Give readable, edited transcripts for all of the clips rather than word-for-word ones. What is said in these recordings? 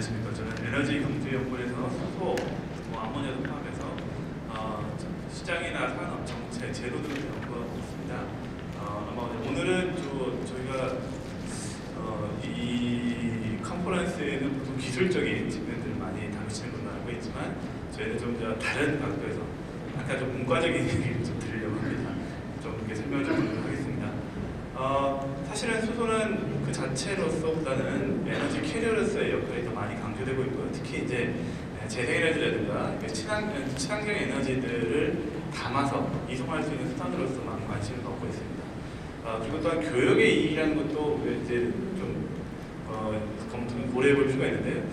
안녕하십니까. 저는 에너지경제연구에서 수소, 암모니아도 포함해서 시장이나 산업, 정책, 제도 등을 연구하고 있습니다. 아마 오늘은 저희가 이 컨퍼런스에는 보통 기술적인 측면들을 많이 다루시는 걸로 알고 있지만 저희는 좀 더 다른 각도에서 약간 좀 문과적인 얘기를 좀 드리려고 합니다. 좀 이렇게 설명을 좀 드리도록 하겠습니다. 사실은 수소는 그 자체로서보다는 에너지 캐리어로서의 역할이 더 많이 강조되고 있고요. 특히 이제 재생에너지라든가 친환경 에너지들을 담아서 이송할 수 있는 수단으로서 많은 관심을 갖고 있습니다. 그리고 또한 교역의 이익이라는 것도 이제 좀 고려해 볼 필요가 있는데요.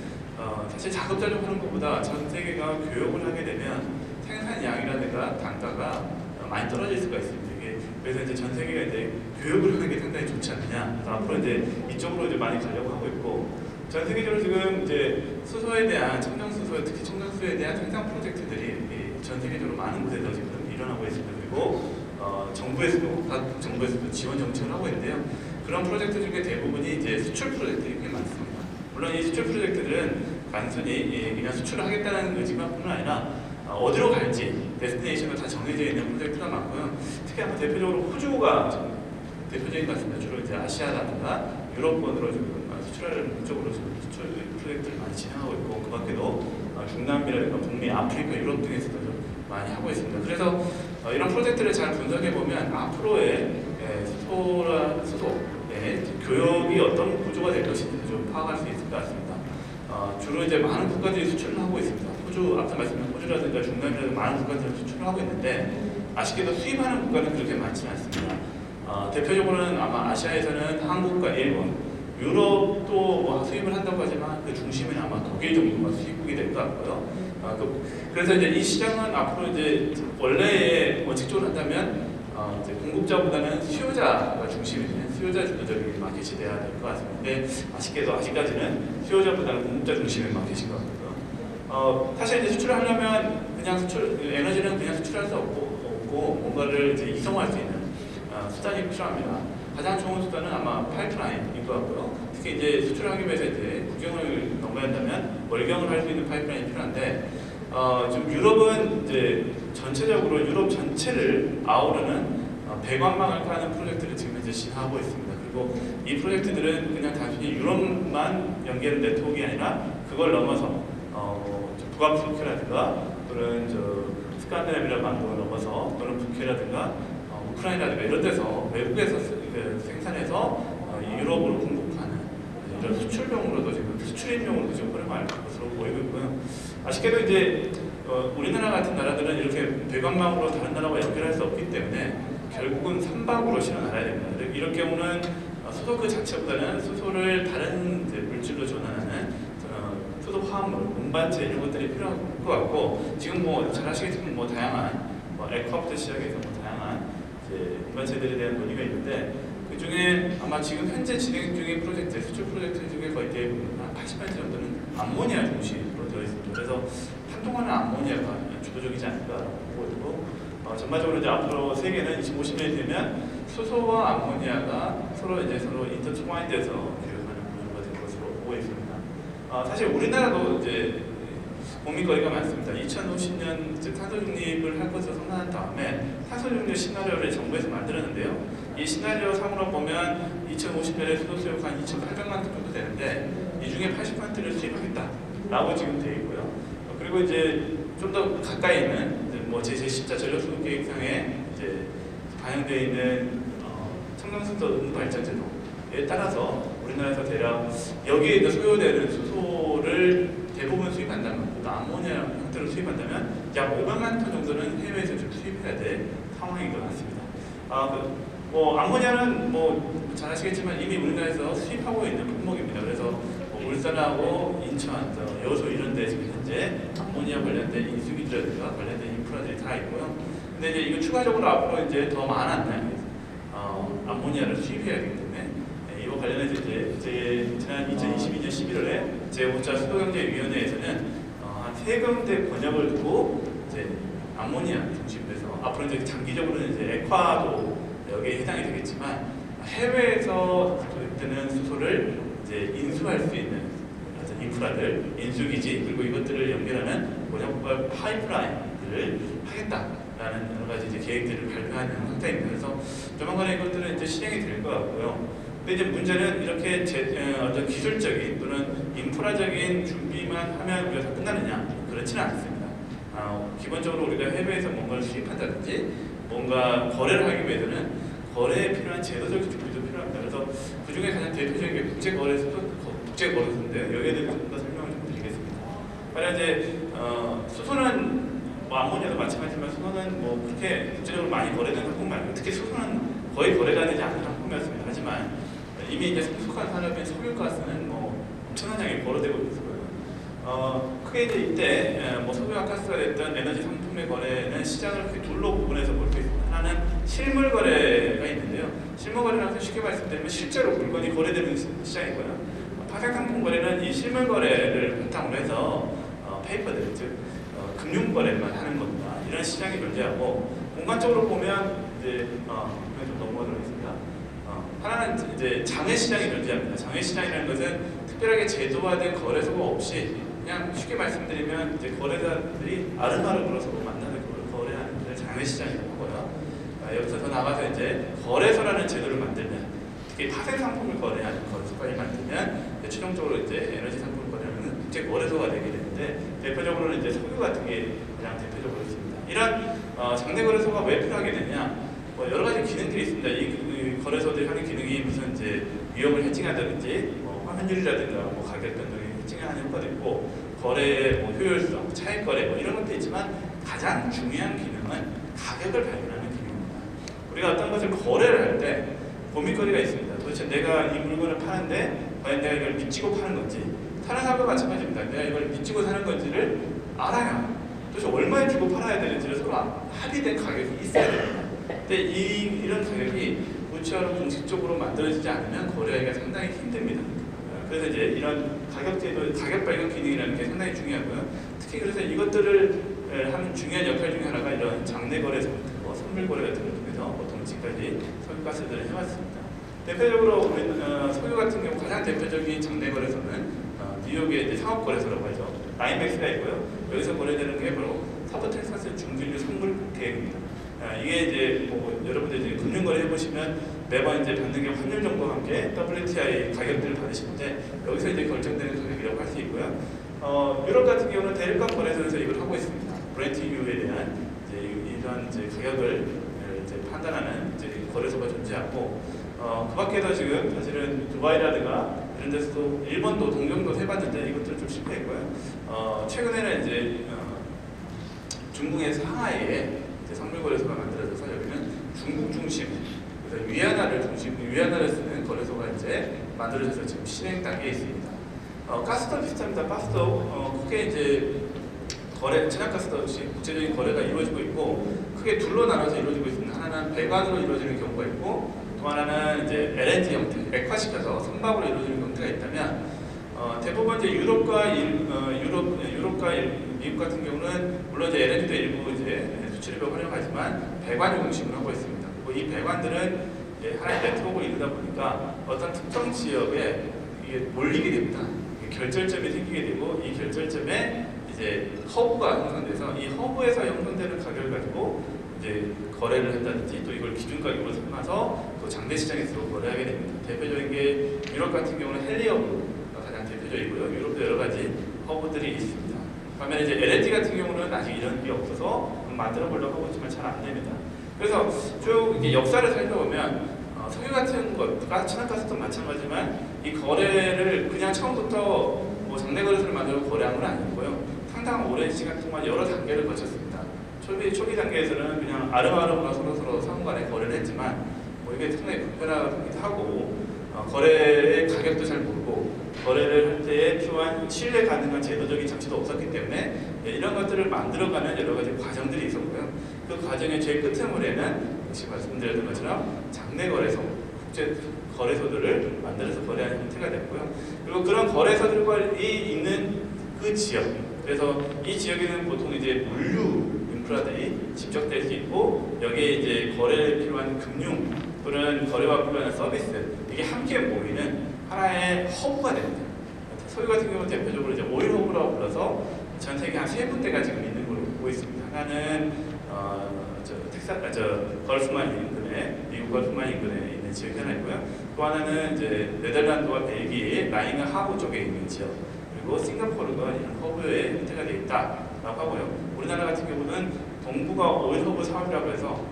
사실 작업자를 하는 것보다 전 세계가 교역을 하게 되면 생산량이라든가 단가가 많이 떨어질 수가 있습니다. 그래서 이제 전 세계가 이제 교역을 하는 게 상당히 좋지 않느냐. 그래서 앞으로 이제 이쪽으로 이제 많이 가려고 하고 있고, 전 세계적으로 지금 이제 수소에 대한 청정수소, 특히 청정수소에 대한 생산 프로젝트들이 전 세계적으로 많은 곳에서 지금 일어나고 있습니다. 그리고 각 정부에서도 지원 정책을 하고 있는데요. 그런 프로젝트 중에 대부분이 이제 수출 프로젝트들이 꽤 많습니다. 물론 이 수출 프로젝트들은 단순히 그냥 수출을 하겠다는 의지만뿐만 아니라 어디로 갈지 데스티네이션이 다 정해져 있는 프로젝트가 많고요. 특히 아마 대표적으로 호주가 대표적인 것 같습니다. 주로 이제 아시아라든가 유럽권으로 지금 수출을 목적으로 수출 프로젝트를 많이 진행하고 있고, 그 밖에도 중남미라든가 북미, 아프리카, 유럽 등에서도 좀 많이 하고 있습니다. 그래서 이런 프로젝트를 잘 분석해 보면 앞으로의 수소의 교역이 어떤 구조가 될 것인지 좀 파악할 수 있을 것 같습니다. 주로 이제 많은 국가들이 수출을 하고 있습니다. 앞서 말씀드린 호주라든가 중남미라든가 많은 국가들이 수출을 하고 있는데, 아쉽게도 수입하는 국가는 그렇게 많지는 않습니다. 대표적으로는 아마 아시아에서는 한국과 일본, 유럽도 뭐 수입을 한다고 하지만 그 중심은 아마 독일 정도가 수입국이 될 것 같고요. 그래서 이제 이 시장은 앞으로 이제 원래의 원칙적으로 한다면 이제 공급자보다는 수요자가 중심이 되는 수요자 주도적인 마켓이 돼야 될 것 같습니다. 근데 아쉽게도 아직까지는 수요자보다는 공급자 중심의 마켓인 것 같고요. 사실 이제 수출을 하려면 그냥 에너지는 그냥 수출할 수 없고 뭔가를 이제 이송할 수 있는 수단이 필요합니다. 가장 좋은 수단은 아마 파이프라인인 것 같고요. 특히 이제 수출을 하기 위해서 이제 국경을 넘어야 한다면 월경을 할 수 있는 파이프라인이 필요한데, 지금 유럽은 이제 전체적으로 유럽 전체를 아우르는 배관망을 까는 프로젝트를 지금 현재 진행하고 있습니다. 그리고 이 프로젝트들은 그냥 단순히 유럽만 연계하는 네트워크가 아니라 그걸 넘어서 북아프리카라든가 또는 스칸디나비아 반도를 넘어서 또는 북해라든가 우크라이나라든가 이런 데서 외국에서 생산해서 유럽으로 공급하는 이런 수출용으로도 지금 수출입용으로도 지금 활용할 것으로 보이고 있고요. 아쉽게도 이제 우리나라 같은 나라들은 이렇게 배관망으로 다른 나라와 연결할 수 없기 때문에 결국은 선박으로 실어 나가야 됩니다. 이럴 경우는 수소 그 자체보다는 수소를 다른 물질로 전환하는 수소 화합물, 운반체 이런 것들이 필요할 것 같고, 지금 뭐 잘 아시겠지만 다양한 에코부터 시작해서 다양한 운반체들에 대한 논의가 있는데, 그 중에 아마 지금 현재 진행 중인 프로젝트, 수출 프로젝트 중에 거의 대부분 한 80% 정도는 암모니아 중심으로 되어 있습니다. 그래서 한동안은 암모니아가 주도적이지 않을까라고 보고 있고, 전반적으로 이제 앞으로 세계는 2050년이 되면 수소와 암모니아가 서로 인터트와인돼서 교역하는 구조가 될 것으로 보고 있습니다. 사실 우리나라도 이제 고민거리가 많습니다. 2050년 탄소 중립을 할 것으로 선언한 다음에 탄소 중립 시나리오를 정부에서 만들었는데요. 이 시나리오 상으로 보면 2050년에 수소 수요가 한 2,800만 톤 정도 되는데, 이 중에 80%를 수입하겠다라고 지금 되어 있고요. 그리고 이제 좀 더 가까이 있는 제10자 전력수급계획상에 이제 반영되어 있는 청정수소 응발전 제도에 따라서 우리나라에서 대략 여기에 소요되는 수소를 대부분 수입한다면, 또 암모니아 형태로 수입한다면 약 500만 톤 정도는 해외에서 좀 수입해야 될 상황인 것 같습니다. 암모니아는 잘 아시겠지만 이미 우리나라에서 수입하고 있는 품목입니다. 그래서 울산하고 인천, 여수 이런 데 지금 현재 암모니아 관련된 인수기지라든가 관련된 인프라들이 다 있고요. 근데 이제 이거 추가적으로 앞으로 이제 더 많은 암모니아를 수입해야 되기 때문에 이와 관련해서 이제 지난 2022년 11월에 제5차 수도경제위원회에서는 한 3군데 권역을 두고 이제 암모니아 중심으로 해서 앞으로 이제 장기적으로는 이제 액화도 여기에 해당이 되겠지만 해외에서 소입되는 수소를 이제 인수할 수 있는 인프라들, 인수기지, 그리고 이것들을 연결하는 원형법 파이프라인들을 하겠다라는 여러 가지 이제 계획들을 발표하는 상태입니다. 그래서 조만간에 이것들은 이제 실행이 될 것 같고요. 근데 이제 문제는 이렇게 어떤 기술적인 또는 인프라적인 준비만 하면 우리가 다 끝나느냐? 그렇지는 않습니다. 기본적으로 우리가 해외에서 뭔가를 수입한다든지 뭔가 거래를 하기 위해서는 거래에 필요한 제도적인 준비도 필요합니다. 그래서 그 중에 가장 대표적인 게 국제거래소인데요. 여기에 대해서 좀 더 설명을 좀 드리겠습니다. 만약 이제 수소는 뭐 암모니아도 마찬가지지만 수소는 뭐 그렇게 국제적으로 많이 거래되는 상품 말고 특히 수소는 거의 거래가 되지 않는 상품이었습니다. 하지만 이미 이제 성숙한 산업인 석유가스는 뭐 엄청난 양이 거래되고 있어요. 크게 이제 이때 뭐 석유와 가스가 됐던 에너지 상품의 거래는 시장을 크게 둘로 구분해서 볼 수 있습니다. 하나는 실물 거래가 있는데요. 실물 거래라고 쉽게 말씀드리면 실제로 물건이 거래되는 시장이고요. 파생 상품 거래는 이 실물 거래를 바탕으로 해서 페이퍼들, 즉 금융 거래만 하는 겁니다. 이런 시장이 존재하고 공간적으로 보면 이제 좀 넘어가도록 하겠습니다. 하나는 이제 장외 시장이 존재합니다. 장외 시장이라는 것은 특별하게 제도화된 거래소가 없이 그냥 쉽게 말씀드리면 이제 거래자들이 아름아름으로 서로 만나는 걸 거래하는 걸 장외 시장이라고 하고요. 여기서 더 나가서 이제 거래소라는 제도를 만들면, 특히 파생 상품을 거래하는 거래소까지 만들면 최종적으로 이제 에너지 상품을 거래하는 국제 거래소가 되게 되는데, 대표적으로는 이제 석유 같은 게 가장 대표적으로 있습니다. 이런 장내 거래소가 왜 필요하게 되냐? 여러 가지 기능들이 있습니다. 이 거래소들이 하는 기능이 무슨 이제 위험을 해칭한다든지, 환율이라든가 가격 변동을 해칭하는 효과도 있고, 거래의 효율성, 차익 거래 이런 것도 있지만 가장 중요한 기능은 가격을 발견하는 기능입니다. 우리가 어떤 것을 거래를 할 때 고민거리가 있습니다. 도대체 내가 이 물건을 파는데 과연 내가 이걸 미치고 파는 건지, 사는 사람과 마찬가지입니다. 내가 이걸 미치고 사는 건지를 알아야 도대체 얼마에 주고 팔아야 되는지를 서로 합의된 가격이 있어야 됩니다. 근데 이런 가격이 구체화로 공식적으로 만들어지지 않으면 거래하기가 상당히 힘듭니다. 그래서 이제 이런 가격제도, 가격 발견 기능이라는 게 상당히 중요하고요. 특히 그래서 이것들을 하는 중요한 역할 중에 하나가 이런 장내 거래소 같은 거, 선물 거래 같은 걸 통해서 보통 지금까지 석유가스들을 해왔습니다. 대표적으로 우리 석유 같은 경우 가장 대표적인 장내 거래소는 뉴욕의 이제 상업 거래소라고 하죠. 라인맥스가 있고요. 여기서 거래되는 게 바로 서부 텍사스 중진류 선물 계획입니다. 이게 이제 여러분들 이제 금융거래 해보시면 매번 이제 받는 게 환율 정보와 함께 WTI 가격들을 받으시는데, 여기서 이제 결정되는 가격이라고 할 수 있고요. 유럽 같은 경우는 대륙간 거래소에서 이걸 하고 있습니다. 브렌트유에 대한 이런 이제 가격을 이제 판단하는 이제 거래소가 존재하고, 그 밖에도 지금 사실은 두바이라든가 이런 데서도, 일본도 동경도 해봤는데 이것들은 좀 실패했고요. 최근에는 이제 중국의 상하이에 선물 거래소가 만들어져서 여기는 중국 중심, 그래서 위안화를 쓰는 거래소가 이제 만들어져서 지금 실행 단계에 있습니다. 가스도 비슷합니다. 가스도 크게 이제 천연가스도 역시 국제적인 거래가 이루어지고 있고, 크게 둘로 나눠서 이루어지고 있습니다. 하나는 배관으로 이루어지는 경우가 있고, 또 하나는 이제 LNG 형태, 액화시켜서 선박으로 이루어지는 형태가 있다면, 대부분 이제 유럽과 미국 같은 경우는 물론 이제 LNG도 일부 이제 수출입에 활용하지만 배관 형식으로 하고 있습니다. 그리고 이 배관들은 하나의 네트워크로 이루다 보니까 어떤 특정 지역에 이게 몰리게 됩니다. 결절점이 생기게 되고, 이 결절점에 이제 허브가 형성돼서 이 허브에서 형성되는 가격을 가지고 이제 거래를 한다든지, 또 이걸 기준 가격으로 삼아서 또 장내 시장에서 거래하게 됩니다. 대표적인 게 유럽 같은 경우는 헨리허브가 가장 대표적이고요. 유럽도 여러 가지 허브들이 있습니다. 반면에 이제 LNG 같은 경우는 아직 이런 게 없어서 만들어 보려고 하고 있지만 잘 안 됩니다. 그래서 쭉 이게 역사를 살펴보면 석유 같은 것, 천연가스도 마찬가지지만 이 거래를 그냥 처음부터 장내 거래소를 만들어 거래한 건 아니고요. 상당한 오랜 시간 동안 여러 단계를 거쳤습니다. 초기 단계에서는 그냥 아름아름으로 서로 상호 간에 거래를 했지만, 이게 상당히 불편하기도 하고, 거래의 가격도 잘 모르고, 거래를 할 때에 필요한 신뢰 가능한 제도적인 장치도 없었기 때문에 이런 것들을 만들어가는 여러 가지 과정들이 있었고요. 그 과정의 제일 끝에물에는 역시 말씀드렸던 것처럼 장내 거래소, 국제 거래소들을 만들어서 거래하는 형태가 됐고요. 그리고 그런 거래소들이 있는 그 지역, 그래서 이 지역에는 보통 이제 물류 인프라들이 집적될 수 있고, 여기에 이제 거래에 필요한 금융 또는 거래와 필요한 서비스, 이게 함께 모이는 하나의 허브가 됩니다. 석유 같은 경우는 대표적으로 이제 오일 허브라고 불러서 전 세계 한 3군데가 지금 있는 걸로 보고 있습니다. 하나는 걸프만 인근에, 미국 걸프만 인근에 있는 지역이 하나 있고요. 또 하나는 이제 네덜란드와 벨기에 라잉 하브 쪽에 있는 지역, 그리고 싱가포르가 이런 허브에 형태가 되어 있다라고 하고요. 우리나라 같은 경우는 동부가 오일 허브 사업이라고 해서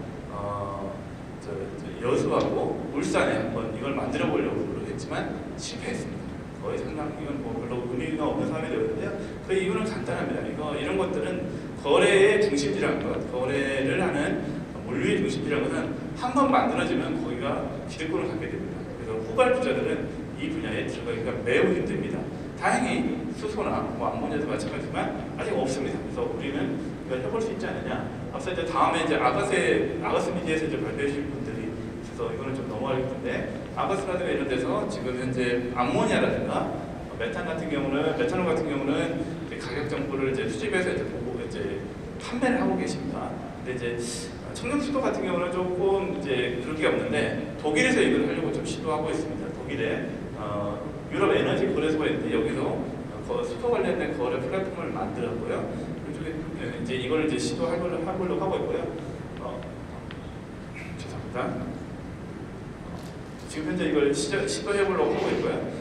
여수하고 울산에 한번 이걸 만들어 보려고 했지만 실패했습니다. 거의 상당 이건 뭐 별로 의미가 없는 사업이 되거든요. 그 이유는 간단합니다. 이런 것들은 거래의 중심지라는 것, 거래를 하는 물류의 중심지라는 것은 한 번 만들어지면 거기가 기득권을 갖게 됩니다. 그래서 후발주자들은 이 분야에 들어가기가 매우 힘듭니다. 다행히 수소나 뭐 암모니아도 마찬가지지만 아직 없습니다. 그래서 우리는 이걸 해볼 수 있지 않느냐. 앞서 이제 다음에 이제 아가스 미디에서 이제 발표해 주실 분들이 있어서 이거는 좀 넘어갈 텐데, 아가스라든가 이런 데서 지금 현재 암모니아라든가 메탄올 같은 경우는 가격 정보를 이제 수집해서 이제 보고 이제 판매를 하고 계십니다. 근데 이제 청정수도 같은 경우는 조금 이제 그럴 게 없는데 독일에서 이걸 하려고 좀 시도하고 있습니다. 독일에 유럽 에너지 거래소가 있는데 여기서 수도 관련된 거래 플랫폼을 만들었고요. 그쪽에 이제 이걸 이제 시도하려고 하고 있고요. 죄송합니다. 지금 현재 이걸 시도해보려고 하고 있고요.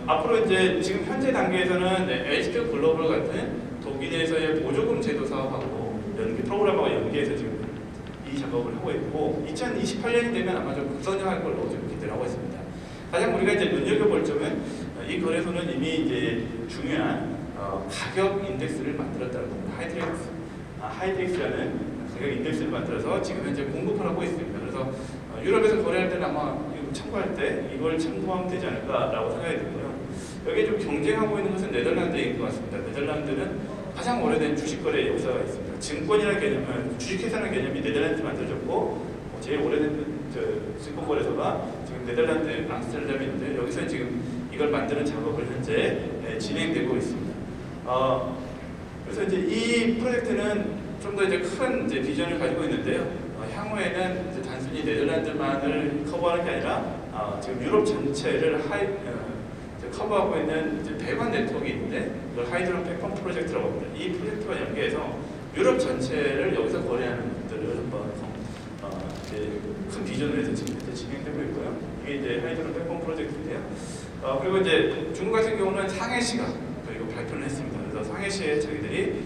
앞으로 이제 지금 현재 단계에서는 H2 글로벌 같은 독일에서의 보조금 제도 사업하고 프로그램하고 연계해서 지금 이 작업을 하고 있고, 2028년이 되면 아마 좀 구성형할 걸로 좀 기대를 하고 있습니다. 가장 우리가 이제 눈여겨볼 점은 이 거래소는 이미 이제 중요한 가격 인덱스를 만들었다는 겁니다. 하이드렉스라는 가격 인덱스를 만들어서 지금 현재 공급을 하고 있습니다. 그래서 유럽에서 거래할 때는 아마 참고할 때 이걸 참고하면 되지 않을까라고 생각이 들고요. 여기에 좀 경쟁하고 있는 것은 네덜란드인 것 같습니다. 네덜란드는 가장 오래된 주식거래 역사가 있습니다. 증권이라는 개념은, 주식회사라는 개념이 네덜란드에서 만들어졌고, 제일 오래된 증권거래소가 지금 네덜란드 암스테르담에 있는데, 여기서 지금 이걸 만드는 작업을 현재 진행되고 있습니다. 그래서 이제 이 프로젝트는 좀 더 이제 큰 비전을 가지고 있는데요. 향후에는 이제 단순히 네덜란드만을 커버하는 게 아니라 지금 유럽 전체를 커버하고 있는 이제 배관 네트워크가 있는데, 이걸 하이드론 백펌 프로젝트라고 합니다. 이 프로젝트와 연계해서 유럽 전체를 여기서 거래하는 것들을 한번 큰 비전으로 해서 지금 진행되고 있고요. 이게 이제 하이드론 백펌 프로젝트인데요. 그리고 이제 중국 같은 경우는 상해시가 이거 발표를 했습니다. 그래서 상해시에 자기들이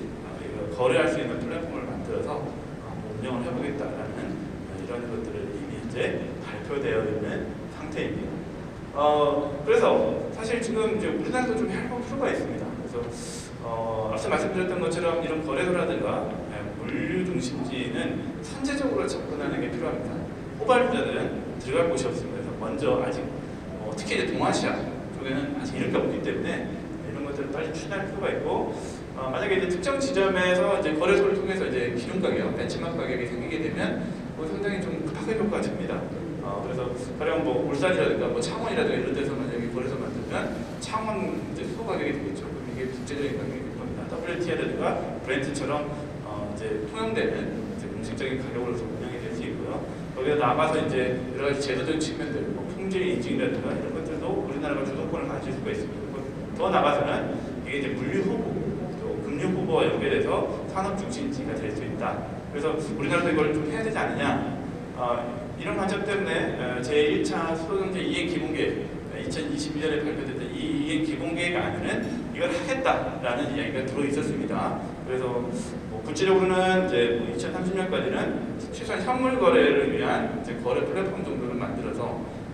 거래할 수 있는 플랫폼을 만들어서 운영을 해보겠다라는 이런 것들을 이미 현재 발표되어 있는 상태입니다. 그래서 사실 지금 이제 우리나라도 좀 해볼 필요가 있습니다. 그래서 앞서 말씀드렸던 것처럼 이런 거래소라든가 물류 중심지는 선제적으로 접근하는 게 필요합니다. 후발주자들은 들어갈 곳이 없습니다. 그래서 먼저 아직 특히 이제 동아시아 쪽에는 아직 이런 게 없기 때문에 이런 것들을 빨리 추진할 필요가 있고, 만약에 이제 특정 지점에서 이제 거래소를 통해서 이제 기준 가격, 벤치마크 가격이 생기게 되면 상당히 좀 파급 효과가 듭니다. 그래서 가령 뭐 울산이라든가 뭐 창원이라든가 이런 데서 만약에 거래소 만들면 창원 이제 수도 가격이 되겠죠. 그럼 이게 국제적인 가격이 될 겁니다. WTI라든가 브렌트처럼 이제 통용되는 이제 공식적인 가격으로 운영이 될 수 있고요. 거기에 남아서 이제 여러 가지 제도적 측면들, 뭐 품질 인증이라든가 이런 것들도 우리나라가 주도권을 가질 수가 있습니다. 더 나가서는 이게 이제 물류 후보, 금융 후보와 연결해서 산업 중심지가 될 수 있다. 그래서 우리나라도 이걸 좀 해야 되지 않느냐. 이런 관점 때문에 제1차 수도경제 이행 기본계획, 2021년에 발표됐던 이 이행 기본계획 안에는 이걸 하겠다라는 이야기가 들어 있었습니다. 그래서 뭐 구체적으로는 이제 2030년까지는 최소한 현물 거래를 위한 이제 거래 플랫폼 정도를 만들어서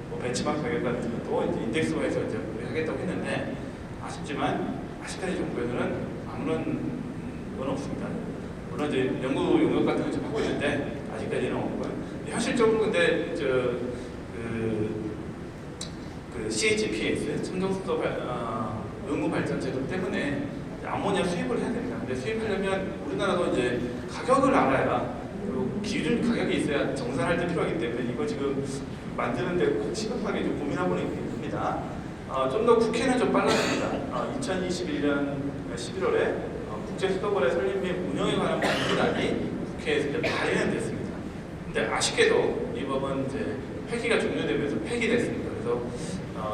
뭐 벤치마크 가격 같은 것도 이제 인덱스화해서 이제 하겠다고 했는데, 아쉽지만 아직까지 정부에서는 아무런 건 없습니다. 물론 이제 연구 용역 같은 거 좀 하고 있는데 아직까지는 없고요. 현실적으로 근데 그 CHPS 청정수도 의무 발전 제도 때문에 암모니아 수입을 해야 됩니다. 근데 수입하려면 우리나라도 이제 가격을 알아야, 그리고 기준 가격이 있어야 정산할 때 필요하기 때문에 이거 지금 만드는데 시급하게 좀 고민하고 있습니다. 좀 더 국회는 좀 빨랐습니다. 2021년 11월에 국제수도거래 설립 및 운영에 관한 법률안이 국회에서 이제 발의는 됐습니다. 근데 아쉽게도 이 법은 이제 회기가 종료되면서 폐기됐습니다. 그래서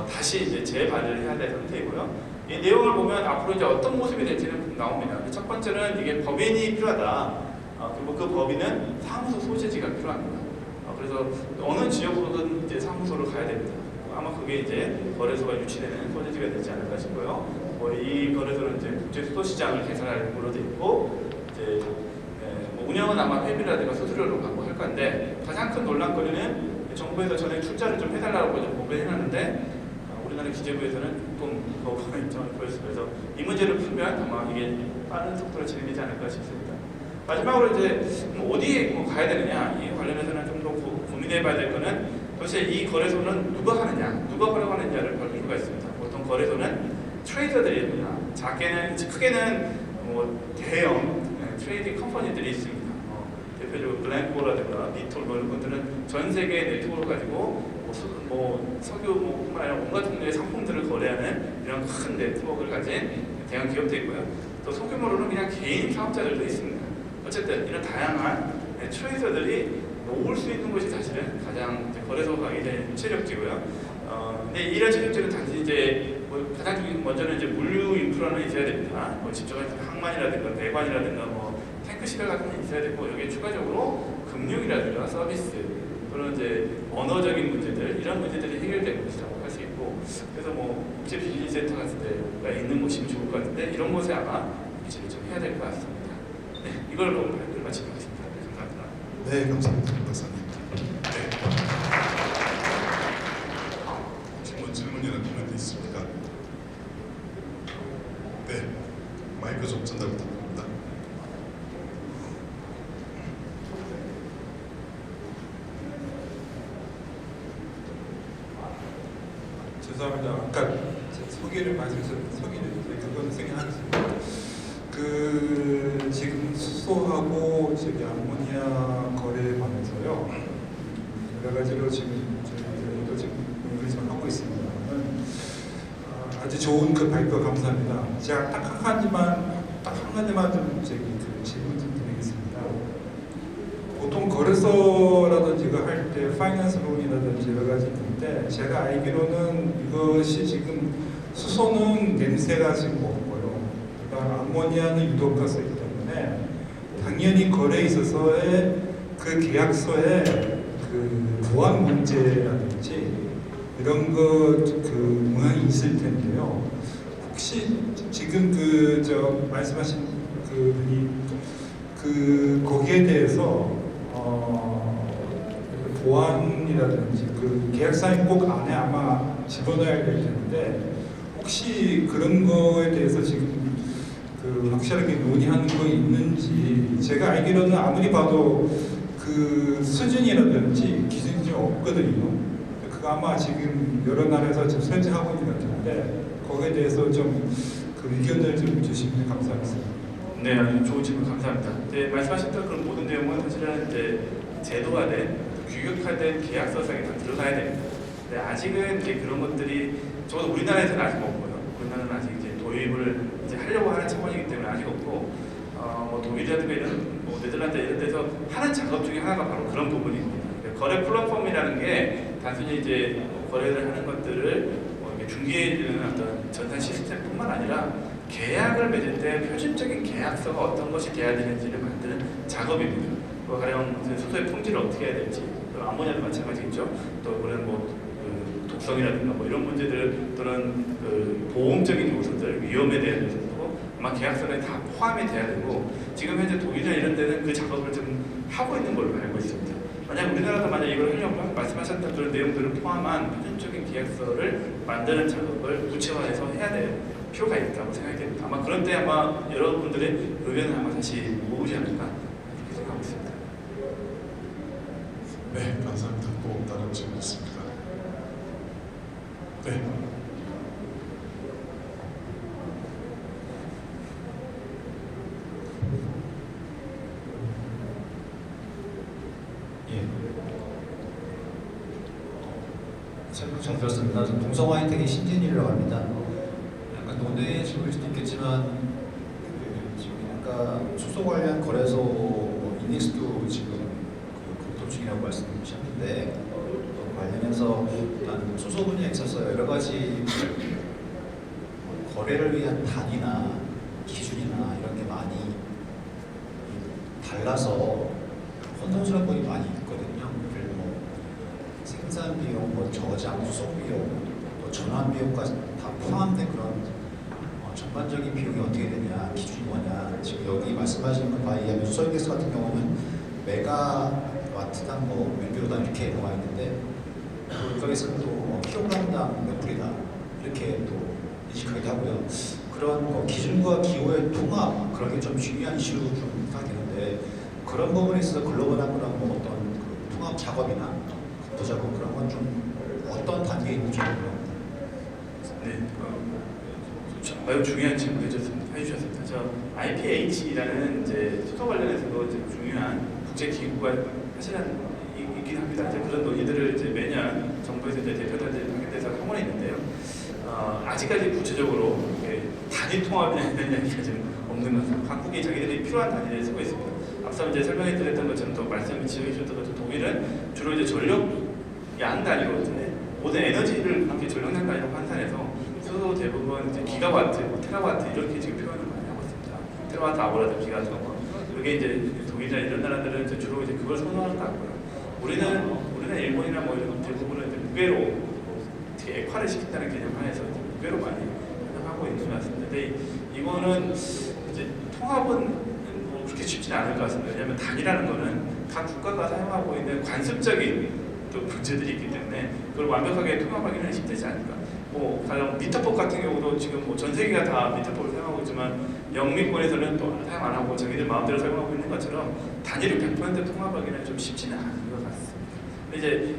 다시 이제 재발의를 해야 될 상태이고요. 이 내용을 보면 앞으로 이제 어떤 모습이 될지는 나옵니다. 첫 번째는 이게 법인이 필요하다. 그리고 그 법인은 사무소 소재지가 필요합니다. 그래서 어느 지역으로든 이제 사무소를 가야 됩니다. 아마 그게 이제 거래소가 유치되는 소재지가 되지 않을까 싶고요. 이 거래소는 이제 국제 수소 시장을 개선하는 걸로 되어 있고, 이제 운영은 아마 회비라든가 수수료로 받고 할 건데, 가장 큰 논란거리는 정부에서 전에 출자를 좀 해달라고 좀 보고해놨는데, 우리나라 기재부에서는 조금 거부하는 입장을 보였습니다. 그래서 이 문제를 풀면 아마 이게 빠른 속도로 진행되지 않을까 싶습니다. 마지막으로 이제 어디에 가야 되느냐, 이 관련해서는 좀 더 고민해봐야 될 거는 도대체 이 거래소는 누가 하느냐, 누가 활용하느냐를 볼 필요가 있습니다. 보통 거래소는 트레이더들입니다. 작게는, 크게는 대형 트레이딩 컴퍼니들이 있습니다. 대표적으로 글렌코라든가 비톨 이런 것들은 전 세계 네트워크를 가지고 석유뿐만 아니라 온갖 종류의 상품들을 거래하는 이런 큰 네트워크를 가진 대형 기업도 있고요. 또 소규모로는 그냥 개인 사업자들도 있습니다. 어쨌든 이런 다양한 트레이더들이 모을 수 있는 것이 사실은 가장 거래소가 굉장히 체력지고요. 근데 이런 체력지는 단지 이제 가장 먼저는 이제 물류 인프라는 있어야 됩니다. 집중할 때 항만이라든가 배관이라든가 탱크 시설 같은 게 있어야 되고, 여기에 추가적으로 금융이라든가 서비스 또는 이제 언어적인 문제들, 이런 문제들이 해결되는 것이라고 할 수 있고, 그래서 국제 비즈니스 센터 같은 데가 있는 곳이면 좋을 것 같은데, 이런 곳에 아마 비즈를 좀 해야 될 것 같습니다. 네, 이걸 보고 발표를 마치도록 하겠습니다. 네, 감사합니다. 네, 감사합니다. 박사님. 네. 질문이나 코멘트 있습니까? 네, 마이크 좀 전달 부탁드립니다. 죄송합니다. 아까 소개를 말씀해서 그거는 생략하겠습니다. 지금 수소하고 암모니아 거래에 관해서요, 여러 가지로 지금 저희들도 지금 논의를 하고 있습니다만, 아주 좋은 그 발표 감사합니다. 제가 딱 한 가지만 좀 질문 좀 드리겠습니다. 보통 거래소라든지 할 때 파이낸스 론이라든지 여러 가지 있는데, 제가 알기로는 이것이 지금 수소는 냄새가 지금 없고요, 그다음 암모니아는 유독가스이기 때문에 당연히 거래에 있어서의 그 계약서에 그 보안 문제라든지 이런 그 모양이 있을 텐데요. 혹시 지금 말씀하신 그 분이 거기에 대해서 보안이라든지 그 계약사인 꼭 안에 아마 집어넣어야 될 텐데, 혹시 그런 거에 대해서 지금 확실하게 논의하는 거 있는지. 제가 알기로는 아무리 봐도 그 수준이라든지 기준이 좀 없거든요. 그거 아마 지금 여러 나라에서 지금 설치하고 있는 것 같은데, 거기에 대해서 좀 그 의견을 좀 주시면 감사하겠습니다. 네, 아주 좋은 질문 감사합니다. 네, 말씀하셨던 그런 모든 내용은 사실은 이제 제도화된, 규격화된 계약서상에 다 들어가야 됩니다. 근데 아직은 이제 그런 것들이, 적어도 우리나라에서는 아직 없고요. 우리나라는 아직 이제 도입을 이제 하려고 하는 차원이기 때문에 아직 없고, 독일이라든가 이런 네덜란드 이런 데서 하는 작업 중에 하나가 바로 그런 부분입니다. 거래 플랫폼이라는 게 단순히 이제 거래를 하는 것들을 중개해주는 어떤 전산 시스템뿐만 아니라 계약을 맺을 때 표준적인 계약서가 어떤 것이 돼야 되는지를 만드는 작업입니다. 가령 수소의 품질을 어떻게 해야 될지, 또 암모니아도 마찬가지겠죠. 또 그런 독성이라든가 이런 문제들, 또는 보험적인 요소들, 위험에 대한 요소도 아마 계약서에 다 포함이 돼야 되고, 지금 현재 독일이나 이런 데는 그 작업을 좀 하고 있는 걸로 알고 있습니다. 만약 우리나라도 만약 이걸 하려면 말씀하셨던 그런 내용들을 포함한 표준적인 계약서를 만드는 작업을 구체화해서 해야 될 필요가 있다고 생각이 됩니다. 아마 그런 때 아마 여러분들의 의견을 아마 다시 모으지 않을까 그렇게 생각하고 있습니다. 네, 감사합니다. 또 다른 질문 있습니까? 네. 잘 들었습니다. 동성 화이텍의 신진이라고 합니다. 약간 논의 질문일 수도 있겠지만, 지금 아까 수소 관련 거래소 인덱스도 지금 검토 중이라고 말씀하셨는데, 관련해서 일단 수소 분야에 있어서 여러 가지 거래를 위한 단위나 기준이나 이런 게 많이 달라서 혼동스러운 부분이 많이 있거든요. 그리고 뭐 생산 비용, 뭐 저장, 수송 비용, 또 전환 비용까지 다 포함된 그런 전반적인 비용이 어떻게 되냐, 기준이 뭐냐. 지금 여기 말씀하시는 거 바이하면 수소인덱스 같은 경우는 메가와트당 뭐 밀비로당 이렇게 나와 있는데 여기서는 또 킬로그램당 몇 불이다 이렇게 또 인식하기도 하고요. 그런 기준과 기호의 통합 그런 게 좀 중요한 이슈로 좀 생각되는데 그런 부분에 있어서 글로벌한 그런 뭐 어떤 그 통합 작업이나 검토 작업 그런 건 좀 어떤 단계에 있는지 모르겠습니다. 네, 매우 중요한 질문 해주셨습니다. 저 IPH라는 이제 수소 관련해서도 이제 중요한 국제 기구가 사실은 있긴 합니다. 이제 그런 논의들을 이제 매년 정부에서 이제 대표단들 하게 돼서 하고 있는데요. 아직까지 구체적으로 단위 통합이나 이런 이야기가 지금 없는 것은 각국이 자기들이 필요한 단위를 쓰고 있습니다. 앞서 이제 설명해드렸던 것처럼 또 말씀을 지적해주셨던 것처럼 독일은 주로 이제 전력 양 단위로 이제 모든 에너지를 함께 전력량 단위로 환산해서 수소 대부분 이제 기가와트, 뭐 테라와트 이렇게 지금 표현을 많이 하고 있습니다. 테라와트 아워라도 기가와트 그게 이제 독일이나 이런 나라들은 이제 주로 이제 그걸 선호하는 것 같고요. 우리는 일본이나 뭐 이런 대부분은 이제 무게로 어떻게 액화를 시킨다는 개념 하에서 무게로 많이 하고 있는 것 같습니다. 근데 이거는 이제 통합은 뭐 그렇게 쉽지는 않을 것 같습니다. 왜냐하면 단위라는 거는 각 국가가 사용하고 있는 관습적인 또 문제들이 있기 때문에 그걸 완벽하게 통합하기는 쉽지 않을까. 뭐 가령 미터법 같은 경우도 지금 뭐 전 세계가 다 미터법을 사용하고 있지만 영미권에서는 또 사용 안 하고 자기들 마음대로 사용하고 있는 것처럼 단위를 100% 통합하기는 좀 쉽지는 않은 것 같습니다. 근데 이제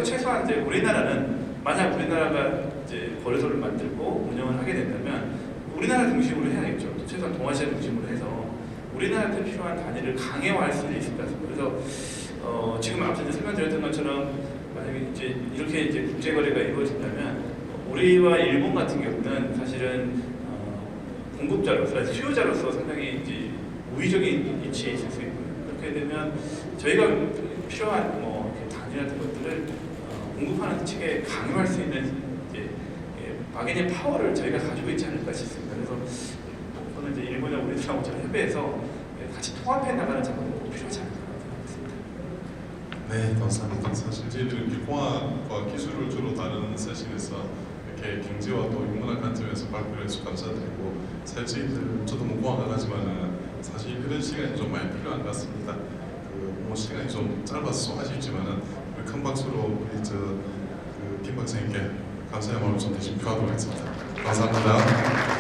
최소한 이제 우리나라는 만약 우리나라가 이제 거래소를 만들고 운영을 하게 된다면 우리나라 중심으로 해야겠죠. 최소한 동아시아 중심으로 해서 우리나라한테 필요한 단위를 강화할 수는 있을 것 같습니다. 그래서 지금 앞서 설명드렸던 것처럼 만약에 이제 이렇게 이제 국제 거래가 이루어진다면 우리와 일본 같은 경우는 사실은 공급자로서 수요자로서 상당히 이제 우위적인 위치에 있을 수 있고요. 그렇게 되면 저희가 필요한 뭐 단위 같은 것들을 공급하는 측에 강요할 수 있는 이제 바게닝 파워를 저희가 가지고 있지 않을까 싶습니다. 그래서 저는 이제 일본이나 우리나라하고 협의해서 같이 통합해 나가는 작업이 꼭 필요하지 않을까 생각합니다. 네, 감사합니다. 사실 저희들은 공학과 기술을 주로 다루는 세션에서 이렇게 경제와 또 인문학 관점에서 발표를 해서 감사드리고 사실 저희들 저도 뭐 공학을 하지만은 사실 그런 시간이 좀 많이 필요한 것 같습니다. 뭐 시간이 좀 짧아서 아쉽지만은 큰 박수로 우리 김 박사님께 감사의 마음을 좀 대신 표하도록 하겠습니다. 감사합니다.